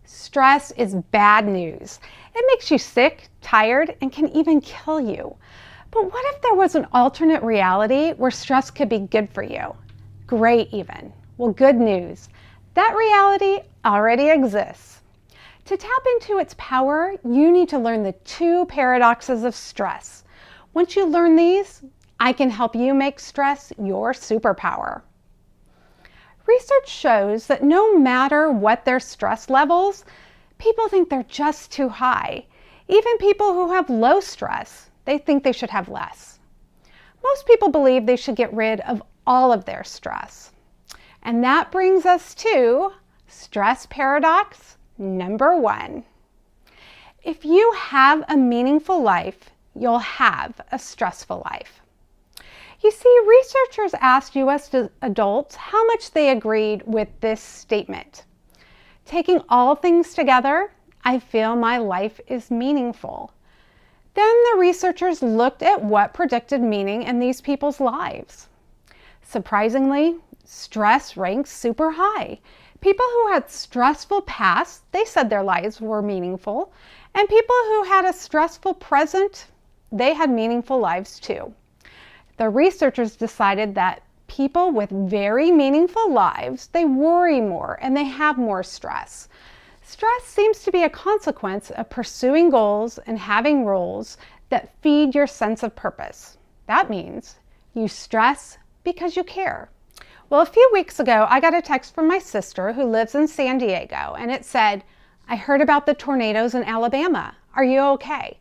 Stress is bad news. It makes you sick, tired, and can even kill you. But what if there was an alternate reality where stress could be good for you? Great even. Well, good news. That reality already exists. To tap into its power, you need to learn the 2 paradoxes of stress. Once you learn these, I can help you make stress your superpower. Research shows that no matter what their stress levels, people think they're just too high. Even people who have low stress, they think they should have less. Most people believe they should get rid of all of their stress. And that brings us to stress paradox number 1. If you have a meaningful life, you'll have a stressful life. You see, researchers asked U.S. adults how much they agreed with this statement. Taking all things together, I feel my life is meaningful. Then the researchers looked at what predicted meaning in these people's lives. Surprisingly, stress ranks super high. People who had stressful pasts, they said their lives were meaningful. And people who had a stressful present, they had meaningful lives too. The researchers decided that people with very meaningful lives, they worry more and they have more stress. Stress seems to be a consequence of pursuing goals and having roles that feed your sense of purpose. That means you stress because you care. Well, a few weeks ago, I got a text from my sister who lives in San Diego, and it said, "I heard about the tornadoes in Alabama. Are you okay?"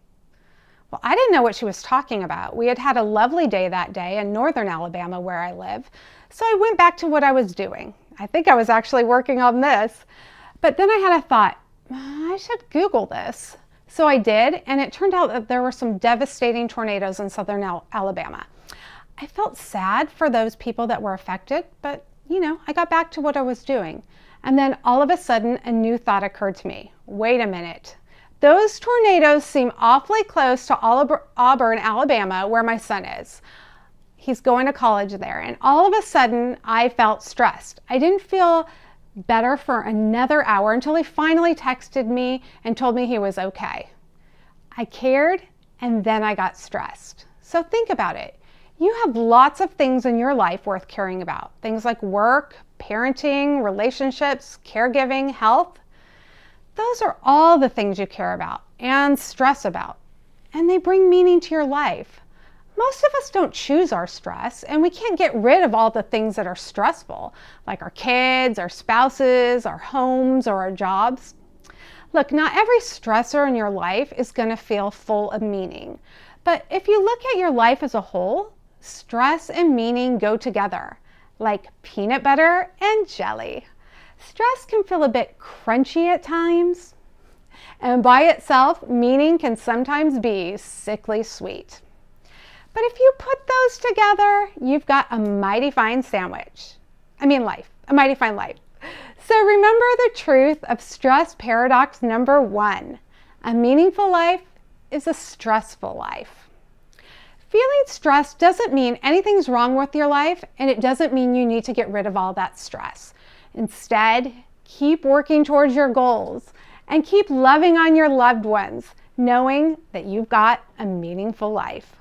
Well, I didn't know what she was talking about. We had had a lovely day that day in northern Alabama where I live, so I went back to what I was doing. I think I was actually working on this. But then I had a thought, I should Google this. So I did, and it turned out that there were some devastating tornadoes in southern Alabama. I felt sad for those people that were affected, but I got back to what I was doing. And then all of a sudden, a new thought occurred to me. Wait a minute. Those tornadoes seem awfully close to Auburn, Alabama, where my son is. He's going to college there. And all of a sudden, I felt stressed. I didn't feel better for another hour until he finally texted me and told me he was okay. I cared, and then I got stressed. So think about it. You have lots of things in your life worth caring about. Things like work, parenting, relationships, caregiving, health. Those are all the things you care about and stress about, and they bring meaning to your life. Most of us don't choose our stress, and we can't get rid of all the things that are stressful, like our kids, our spouses, our homes, or our jobs. Look, not every stressor in your life is going to feel full of meaning, but if you look at your life as a whole, stress and meaning go together, like peanut butter and jelly. Stress can feel a bit crunchy at times, and by itself, meaning can sometimes be sickly sweet. But if you put those together, you've got a mighty fine sandwich. A mighty fine life. So remember the truth of stress paradox number 1. A meaningful life is a stressful life. Feeling stressed doesn't mean anything's wrong with your life, and it doesn't mean you need to get rid of all that stress. Instead, keep working towards your goals and keep loving on your loved ones, knowing that you've got a meaningful life.